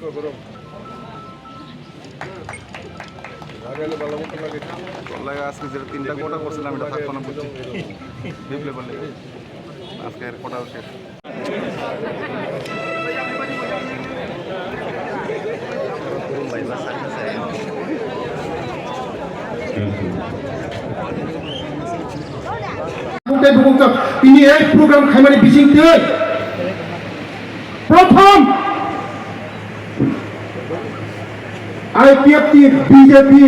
আজকে যেটা 3টা কোটা করছিলাম এটা থাকতো না বুঝছি বিপ্লে বললে আজকে এর কোটাও শেষ তিনি এই প্রোগ্রাম খাইমারি বিচিংতে প্রথম আইপিএফ বিজেপি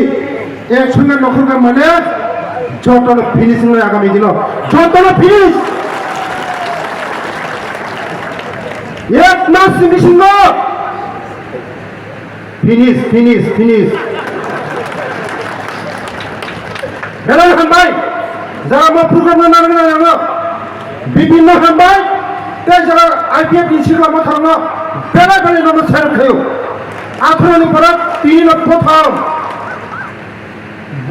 একসঙ্গে নখরকার মানে যত ফিনিশিং আগামী দিন যত ফিনিশ এক মাস ফিনিশিং ফিনিশ ফিনিশ ফিনিশ বেলা হামবাই যারা আমার প্রোগ্রাম না বিভিন্ন হামবাই যারা আইপিএফ ইনস্টিটিউট আমার থাকলো বেলা বেলা নাম ছেড়ে খেয়েও আঠারোনি পর তিনি প্রথম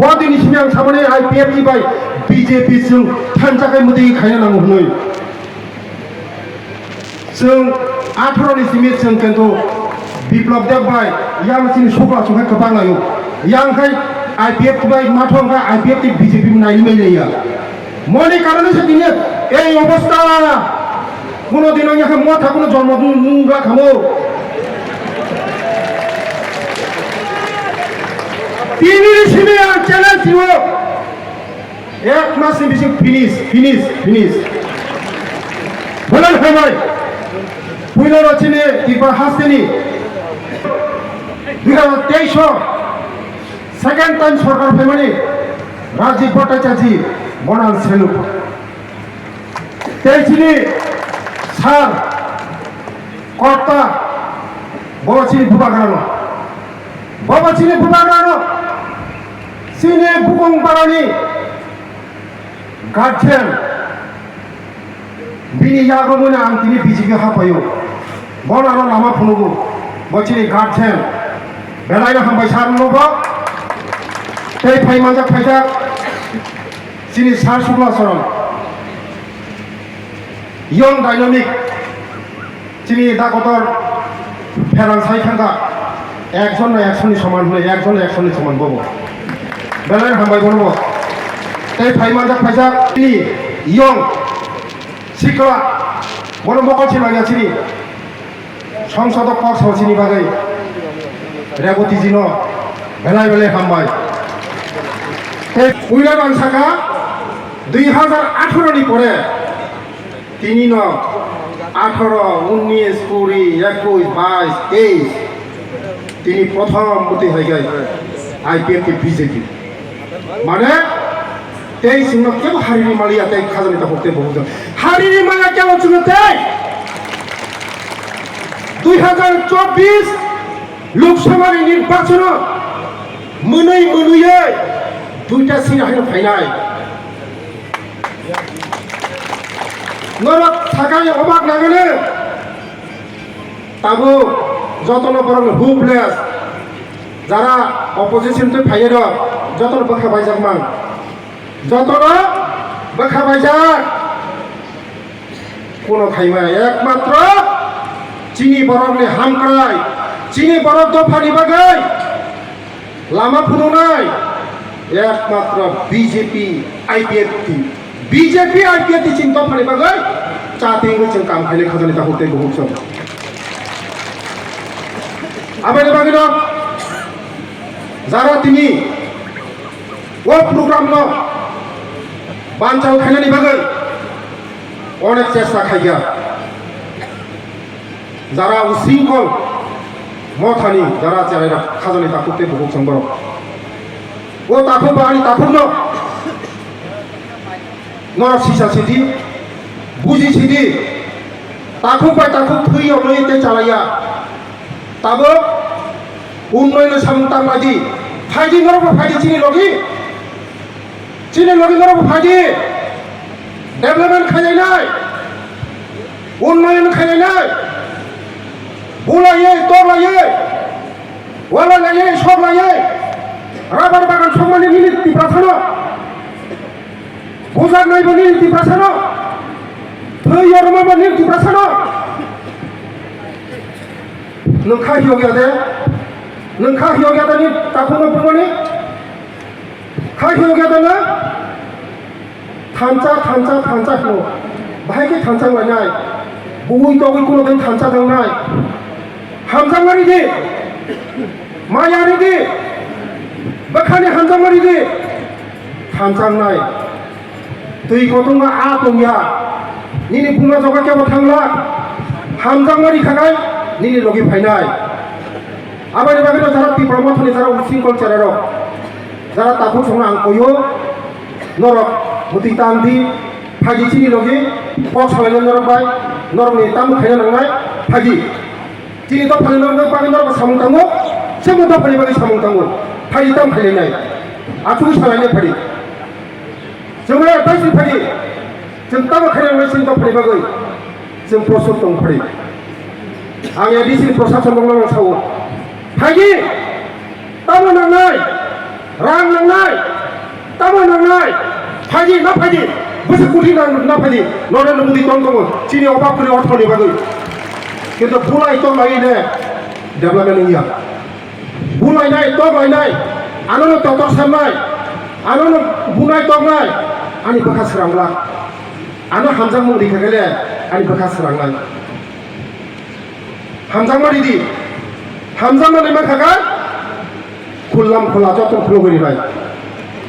বদিন সিং সামনে আইপিএফ बाय বিজেপি जों थानजाखाय मोदै खायनो नांगौ होनै जों 18 नि सिमित जों किन्तु बिप्लब देबाय यां सिनि सखला संखाय गोबां लायो यांखाय आईपीएफ बाय माथोंखा आईपीएफ ति बिजेपि नायनि मेलैया मनि कारणे से दिने এই অবস্থা কোনো দিন ইয়াকে মাথা কোনো জন্ম মুঙ্গা খামো তিনি সিমে চ্যালেঞ্জ ছিল এক মাস বেশি ফিনিশ ফিনিশ ফিনিশ বলেন ভাই পুইলো রচিনে কিবা হাসতেনি 2023 সেকেন্ড টাইম সরকার ফেমানি রাজীব ভট্টাচার্য বনাল সেলু তেইছিনি সার কর্তা বড়চিনি বুবাগ্রানো সিনে বুকং পারানি গার্জেন बिनि यागमोने आं तिनि बिजिगे हाफायो बनारो लामा फुनुगु बचिनि गार्जन बेलायनो हामबाय सारनोबो दै फाइमाजा फाइजा सिनि सार सुब्लासरन यंग डायनामिक सिनि दागतर फेरान साइखांगा एकजन एकसननि समान होनो एकजन एकसननि समान बबो बेलायनो हामबाय बनबो दै फाइमाजा फाइजा सिनि यंग सिकला बन मकल सिमाया सिनि संसद पक्ष सिनि बागै रेवती जिनो बेलाय बेलाय हामबाय ए उइला बांसाका 2018 नि परे तिनि न 18 19 20 21 22 23 तिनि प्रथम मुति हायगाय आईपीएफ बीजेपी माने तेई सिंह केव हारिनि मालिया तेई खाजनि ता होते बहुत हारिनि मालिया केव चुनते 2024 लोकसभा निर्वाचन मनुये दुईटा सिट हायनो फाइनाय नरक थाकाय अबाक नागने ताबो जतन बरं हुबलेस যারা অপোজিশন তো ফাইয়ে দ যতন বখা বাইজাক মান যতন বখা বাইজাক কোন খাইমা একমাত্র চিনি বরংনি হামক্রাই চিনি বরং দফানি বাগাই লামা ফুনুনাই একমাত্র বিজেপি আইপিএফ চিন্তা ফানি বাগাই চাতে जों কাম খাইলে খাজনি তা হতে বহুত সব আবার বাগিন যারা তিনি ও প্রোগ্রাম ন বাঞ্চাও খাইনানি বাগै অনেক চেষ্টা খাইয়া যারা উশৃঙ্খল মথানি যারা চালাইরা খাজনি তা করতে বহুত সম্ভব ও তাকো বাড়ি তাকো ন নর সিসা সিদি বুঝি সিদি তাকো পাই তাকো থুইও নইতে চালাইয়া তাবো উন্নয়ন সামন্তাং মাঝি ফাইদি নরব ফাইদি চিনি লগি নরব ফাইদি ডেভেলপমেন্ট খাইনাই নাই উন্নয়ন খাইনাই নাই বুলাইয়ে তলাইয়ে ওয়ালা লাইয়ে সব লাইয়ে রাবার বাগান সম্মানে নীতি প্রার্থনা বোঝার নইব নীতি প্রার্থনা থই অরমাব নীতি প্রার্থনা नोंखा हियोग्यादे नोंखा हियोग्यादानि ताखौनो बुंबानि खा हियोग्यादाना थांचा हो बाहायके थांचा लायनाय बुई तगै कुनो दिन थांचा थांनाय हामजांगारि दे मायारि दे बखानि हामजांगारि दे थांचांनाय दै गदंगा आ दंया निनि बुंना जगा केबो थांला हामजांगारि खानाय निनि लगे फायनाय आबारि बागैनो जारा पिपरामा थनि जारा उसिं कल चारारो जारा ताखौ संना आं कयो नरक मुति तांदि फागि चिनि लगे पक सालायनो नरक बाय नरकनि ताम खायनो नांनाय फागि चिनि तो फालिनो नरक बागै नरक सामुं तांगो सेमो तो फालि बागै सामुं तांगो फागि ताम खायनाय आथु सालायनो फागि जोंना दाइसिन फागि जों ताम खायनाय सिन तो फालि बागै जों प्रसत दं फागि आं एडिसि प्रशासन दं नां सावो फागि ताम नांनाय रां नांनाय ताम नांनाय फागि ना फागि बोसोर कोटी ना फागि नरेन्द्र मोदी दं दङ चिनि अभाबफोरनि अर्थनि बागै किन्तु बुलाय तो लायनो डेभेलपमेन्ट गैया बुलायनाय तो लायनाय आननो ततर साननाय आननो बुनाय तगनाय आंनि बखा सोरांला आनो हामजां मुंनि खागले आंनि बखा सोरांनाय हामजांमारि दि हामजांमारि मा खागा खुल्लाम खुला जतन खुलुगरिबाय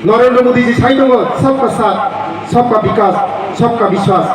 नरेंद्र मोदी जी साई दङ सबका साथ सबका विकास सबका विश्वास